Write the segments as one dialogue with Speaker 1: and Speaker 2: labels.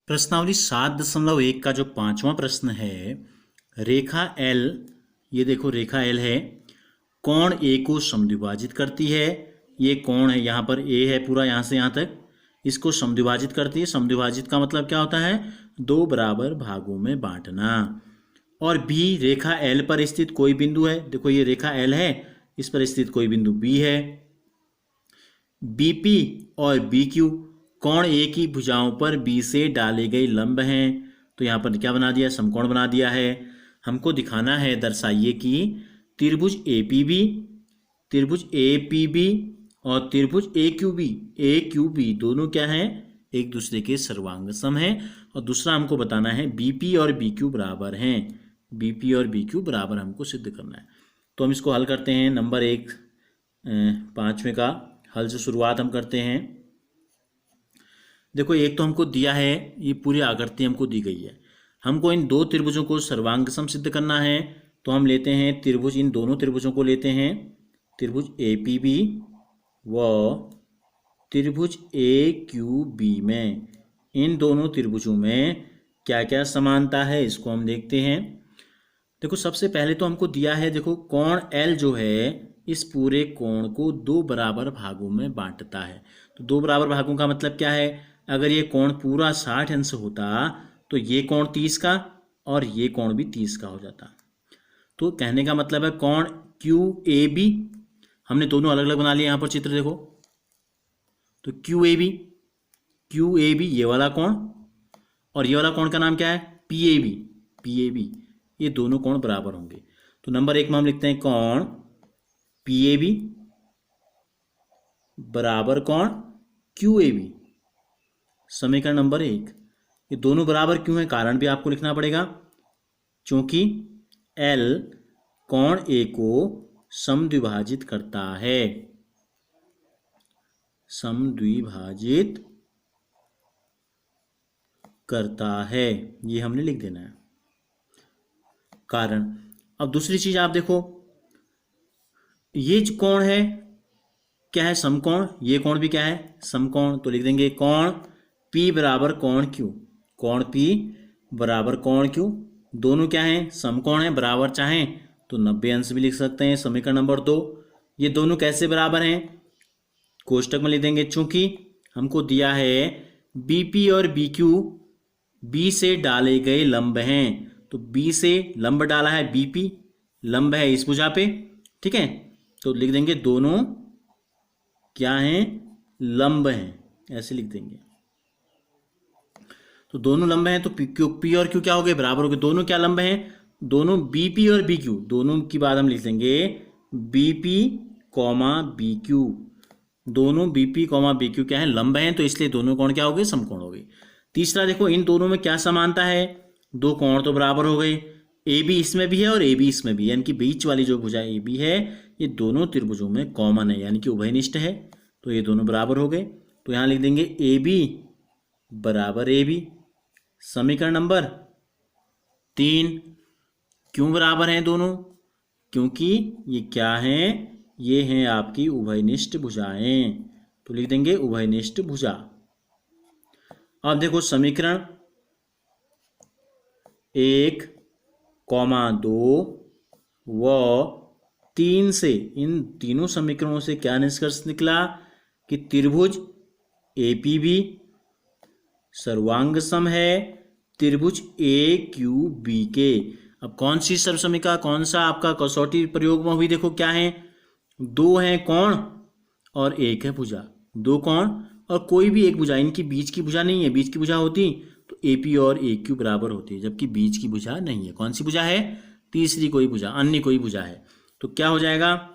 Speaker 1: प्रश्नावली 7.1 का जो 5वां प्रश्न है, रेखा एल, ये देखो रेखा एल है, कोण ए को समद्विभाजित करती है। ये कोण है, यहाँ पर ए है पूरा, यहाँ से यहाँ तक, इसको समद्विभाजित करती है। समद्विभाजित का मतलब क्या होता है? दो बराबर भागों में बांटना। और बी, रेखा एल पर स्थित कोई बिंदु है, देखो ये रेखा एल है, इस पर स्थित कोई बिंदु बी है। बीपी और बीक्यू कोण ए की भुजाओं पर बी से डाले गए लंब हैं। तो यहाँ पर क्या बना दिया? समकोण बना दिया है। हमको दिखाना है, दर्शाइए कि त्रिभुज एपीबी और त्रिभुज एक्यूबी दोनों क्या हैं? एक दूसरे के सर्वांग सम हैं। और दूसरा हमको बताना है बीपी और बीक्यू बराबर हैं। बीपी और बीक्यू बराबर हमको सिद्ध करना है। तो हम इसको हल करते हैं। नंबर 1 5वें का हल से शुरुआत हम करते हैं। देखो एक तो हमको दिया है, ये पूरी आकृति हमको दी गई है। हमको इन दो त्रिभुजों को सर्वांग सम सिद्ध करना है। तो हम लेते हैं त्रिभुज, इन दोनों त्रिभुजों को लेते हैं, त्रिभुज एपीबी व त्रिभुज एक्यूबी में। इन दोनों त्रिभुजों में क्या क्या समानता है इसको हम देखते हैं। देखो सबसे पहले तो हमको दिया है, देखो कोण एल जो है इस पूरे कोण को दो बराबर भागों में बांटता है। तो दो बराबर भागों का मतलब क्या है? अगर ये कोण पूरा 60 अंश होता तो ये कोण 30 का और ये कोण भी 30 का हो जाता। तो कहने का मतलब है कोण क्यू ए बी, हमने दोनों अलग अलग बना लिए। यहाँ पर चित्र देखो, तो क्यू ए बी ये वाला कोण, और ये वाला कोण का नाम क्या है? पी ए बी, ये दोनों कोण बराबर होंगे। तो नंबर 1 में हम लिखते हैं कोण पी ए बी बराबर कोण क्यू ए बी। समीकरण नंबर 1। ये दोनों बराबर क्यों है? कारण भी आपको लिखना पड़ेगा, क्योंकि L कोण A को समद्विभाजित करता है। समद्विभाजित करता है, ये हमने लिख देना है कारण। अब दूसरी चीज आप देखो, ये जो कोण है क्या है? समकोण। ये कोण भी क्या है? समकोण। तो लिख देंगे कोण P बराबर कोण Q। कोण P बराबर कोण Q, दोनों क्या हैं? समकोण है, बराबर चाहें तो 90 अंश भी लिख सकते हैं। समीकरण नंबर 2। ये दोनों कैसे बराबर हैं? कोष्टक में लिख देंगे, चूंकि हमको दिया है बीपी और बीक्यू बी से डाले गए लंब हैं। तो बी से लंब डाला है, बीपी लंब है इस भुजा पे, ठीक है। तो लिख देंगे दोनों क्या हैं? लंब हैं, ऐसे लिख देंगे। तो दोनों लंब हैं, तो पी और क्यू क्या हो गए? बराबर हो गए। दोनों क्या लंब हैं? दोनों बीपी और बीक्यू, दोनों की बात हम लिख देंगे बीपी कॉमा बीक्यू। दोनों बीपी कॉमा बीक्यू क्या है? लंब हैं, तो इसलिए दोनों कोण क्या हो गए? समकोण हो गए। तीसरा देखो, इन दोनों में क्या समानता है? दो कोण तो बराबर हो गए। ए बी इसमें भी है और ए बी इसमें भी है, यानी कि बीच वाली जो भुजा ए बी है ये दोनों त्रिभुजों में कॉमन है, यानी कि उभयनिष्ठ है। तो ये दोनों बराबर हो गए। तो यहाँ लिख देंगे ए बी बराबर ए बी। समीकरण नंबर 3। क्यों बराबर हैं दोनों? क्योंकि ये क्या हैं? ये हैं आपकी उभयनिष्ठ भुजाएं। तो लिख देंगे उभयनिष्ठ भुजा। अब देखो समीकरण 1, 2 व 3 से, इन तीनों समीकरणों से क्या निष्कर्ष निकला? कि त्रिभुज एपीबी सर्वांग सम है त्रिभुज ए क्यू बी के। अब कौन सी सर्वसमिका, कौन सा आपका कसौटी प्रयोग में हुई? देखो क्या है? दो हैं कोण और एक है भुजा। दो कोण और कोई भी एक भुजा, इनकी बीच की भुजा नहीं है। बीच की भुजा होती तो एपी और ए क्यू बराबर होती है, जबकि बीच की भुजा नहीं है। कौन सी भुजा है? तीसरी कोई भुजा, अन्य कोई भुजा है। तो क्या हो जाएगा?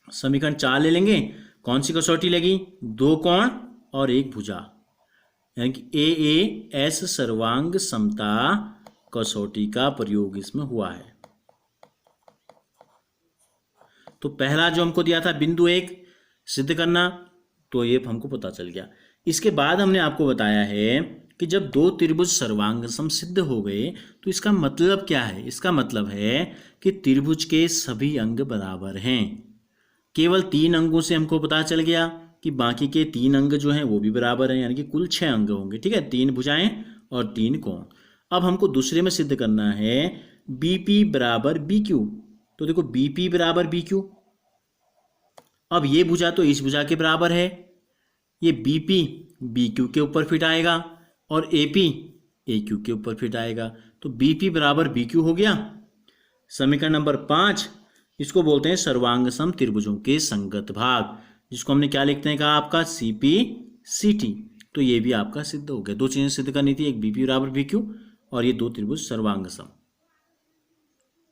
Speaker 1: समीकरण 4 ले लेंगे। कौन सी कसौटी लगी? दो कोण और एक भुजा, यानी कि ए एस सर्वांग समता कसौटी का प्रयोग इसमें हुआ है। तो पहला जो हमको दिया था बिंदु 1 सिद्ध करना, तो ये हमको पता चल गया। इसके बाद हमने आपको बताया है कि जब दो त्रिभुज सर्वांग सम सिद्ध हो गए तो इसका मतलब क्या है? इसका मतलब है कि त्रिभुज के सभी अंग बराबर हैं। केवल 3 अंगों से हमको पता चल गया कि बाकी के 3 अंग जो हैं वो भी बराबर हैं, यानी कि कुल 6 अंग होंगे, ठीक है। 3 भुजाएं और 3 कोण। अब हमको दूसरे में सिद्ध करना है बीपी बराबर BQ। तो देखो बीपी बराबर BQ, अब ये भुजा तो इस भुजा के बराबर है, ये बीपी BQ के ऊपर फिट आएगा और AP AQ के ऊपर फिट आएगा। तो बीपी बराबर BQ हो गया। समीकरण नंबर 5, इसको बोलते हैं सर्वांग सम त्रिभुजों के संगत भाग, जिसको हमने क्या लिखते हैं कहा आपका CP/CT। तो ये भी आपका सिद्ध हो गया। दो चीजें सिद्ध करनी थी, एक बीपी बराबर BQ और ये दो त्रिभुज सर्वांग सम।